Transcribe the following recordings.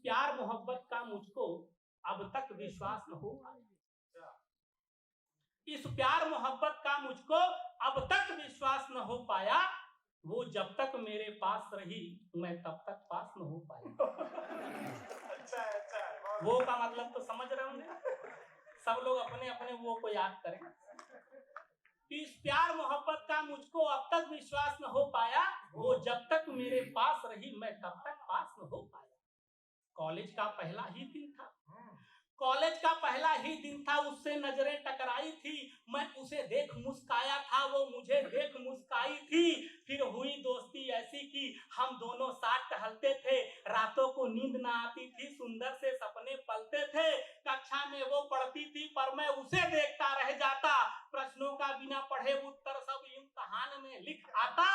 प्यार मोहब्बत का मुझको अब तक विश्वास न हो पाया, इस प्यार मोहब्बत का मुझको अब तक विश्वास न हो पाया, वो जब तक मेरे पास रही मैं तब तक पास न हो पाया। वो का मतलब तो समझ रहे होंगे, सब लोग अपने अपने वो को याद करें। इस प्यार मोहब्बत का मुझको अब तक विश्वास न हो पाया, वो जब तक मेरे पास रही मैं तब तक पास न हो पाया। कॉलेज का पहला ही दिन था, कॉलेज का पहला ही दिन था, उससे नजरें टकराई थी, मैं उसे देख मुस्काया था, वो मुझे देख मुस्काई थी। फिर हुई दोस्ती ऐसी कि हम दोनों साथ टहलते थे, रातों को नींद ना आती थी, सुंदर से सपने पलते थे। कक्षा में वो पढ़ती थी पर मैं उसे देखता रह जाता, प्रश्नों का बिना पढ़े उत्तर सब इम्तिहान में लिख आता।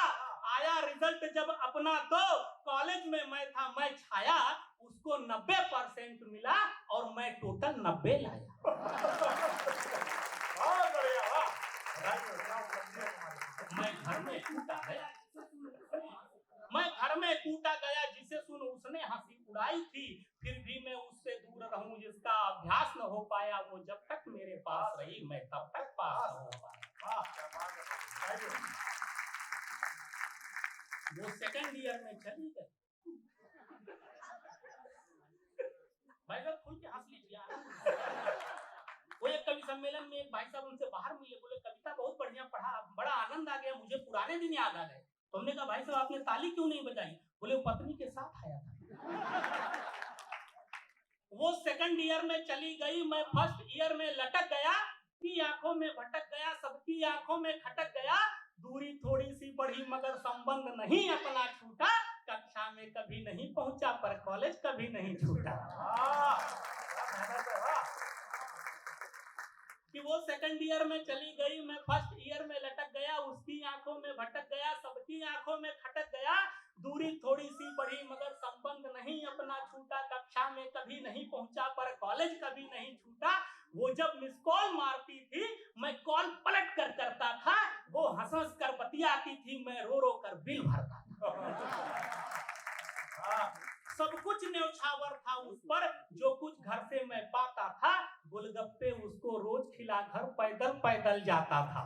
आया रिजल्ट जब अपना तो कॉलेज में मैं था मैं छाया, उसको 90% मिला और मैं टोटल 90 लाया। मैं घर में टूटा गया, मैं घर में टूटा गया, जिसे सुन उसने हंसी उड़ाई थी, फिर भी मैं उससे दूर रहूं जिसका अभ्यास न हो पाया, वो जब तक मेरे पास रही मैं तब तक पास न हो पाया। वो सेकंड ईयर में चली गई। भाई साहब खुल के हंस लीजिए। वो एक कवि सम्मेलन में एक भाई साहब उनसे बाहर मिले, बोले कविता बहुत बढ़िया पढ़ा, बड़ा आनंद आ गया, मुझे पुराने दिन याद आ गए। तुमने कहा भाई साहब आपने ताली क्यों नहीं बजाई? बोले पत्नी के साथ आया था। वो सेकंड ईयर में चली गई, मैं फर्स्ट ईयर में लटक गया, सबकी आंखों में भटक गया, सबकी आंखों में खटक गया, दूरी थोड़ी सी बढ़ी मगर संबंध नहीं अपना छूटा, कक्षा में कभी नहीं पहुंचा पर कॉलेज कभी नहीं छूटा। कि वो सेकंड ईयर में चली गई, मैं फर्स्ट ईयर में लटक गया, उसकी आंखों में भटक गया, सबकी आंखों में खटक गया, दूरी थोड़ी सी बढ़ी मगर संबंध नहीं अपना छूटा, कक्षा में कभी नहीं पहुंचा पर कॉलेज कभी नहीं छूटा। वो जब मिस कॉल मारती थी मैं कॉल पलट कर करता था, वो हंस हंस कर बतियाती थी, मैं रो रो कर बिल भरता था। सब कुछ न्यौछावर था उस पर, जो कुछ घर से मैं पाता था, गोलगप्पे उसको रोज खिला घर पैदल पैदल जाता था।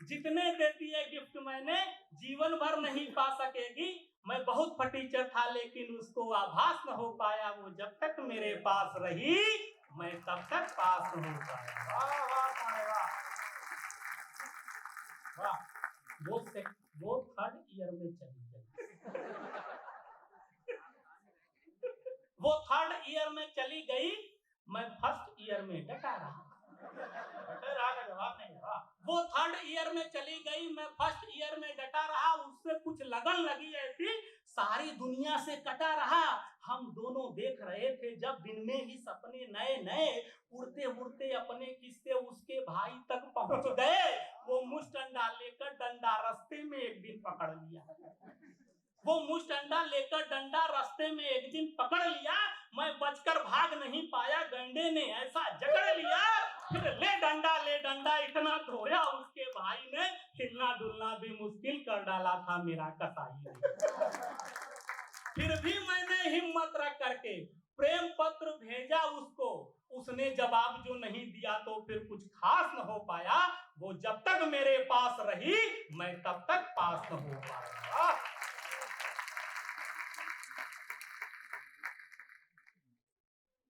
जितने देती है गिफ्ट मैंने जीवन भर नहीं पा सकेगी, मैं बहुत फटीचर था लेकिन उसको आभास न हो पाया, वो जब तक मेरे पास रही मैं तब तक पास न हो पाया। वो थर्ड ईयर में चली गई। वो थर्ड ईयर में चली गई, मैं फर्स्ट ईयर में डटा रहा। जवाब नहीं रहा। वो थर्ड ईयर में चली गई, मैं फर्स्ट ईयर में डटा रहा, उससे कुछ लगन लगी ऐसी सारी दुनिया से कटा रहा। हम दोनों देख रहे थे जब दिन में ही सपने नए नए, उड़ते उड़ते अपने किस्से उसके भाई तक पहुंच गए। वो मुष्ट अंडा लेकर डंडा रास्ते में एक दिन पकड़ लिया, वो मुष्ट अंडा लेकर डंडा रास्ते में एक दिन पकड़ लिया, मैं बचकर भाग नहीं पाया, गंडे ने ऐसा जकड़ लिया, फिर ले डंडा इतना धोया उसके भाई ने, हिलना डुलना भी मुश्किल कर डाला था मेरा कसाई ने। फिर भी मैंने हिम्मत रख करके प्रेम पत्र भेजा उसको, उसने जवाब जो नहीं दिया तो फिर कुछ खास न हो पाया, वो जब तक मेरे पास रही मैं तब तक पास न हो पाया।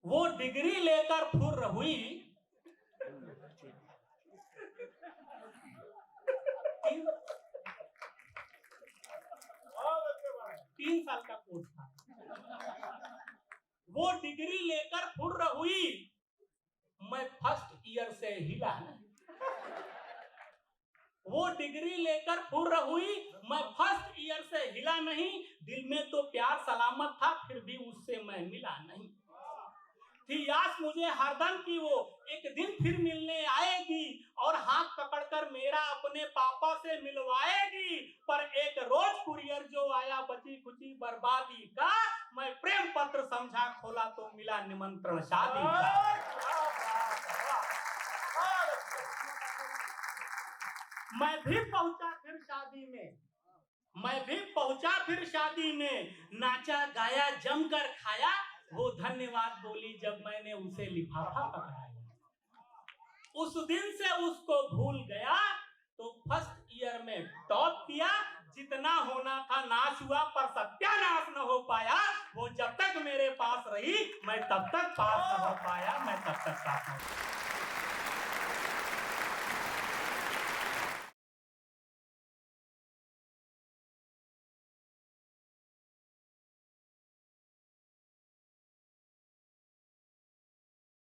वो डिग्री लेकर फुर्र हुई, 3 साल का कोर्स था। वो डिग्री लेकर फुर्र हुई, मैं फर्स्ट ईयर से हिला नहीं। वो डिग्री लेकर फुर्र हुई, मैं फर्स्ट ईयर से हिला नहीं, दिल में तो प्यार सलामत था फिर भी उससे मैं मिला नहीं। थी आस मुझे हरदम की वो एक दिन फिर मिलने आएगी और हाथ पकड़कर मेरा अपने पापा से मिलवाएगी, पर एक रोज कुरियर जो आया बची खुची बर्बादी का, मैं प्रेम पत्र समझा खोला तो मिला निमंत्रण शादी का। मैं भी पहुंचा फिर शादी में, मैं भी पहुंचा फिर शादी में, नाचा गाया जमकर खाया, वो धन्यवाद बोली जब मैंने उसे लिफाफा पकड़ाया। उस दिन से उसको भूल गया, तो फर्स्ट ईयर में टॉप किया। जितना होना था नाश हुआ, पर सत्यानाश न हो पाया। वो जब तक मेरे पास रही, मैं तब तक पास न हो पाया, मैं तब तक पास न हो पाया।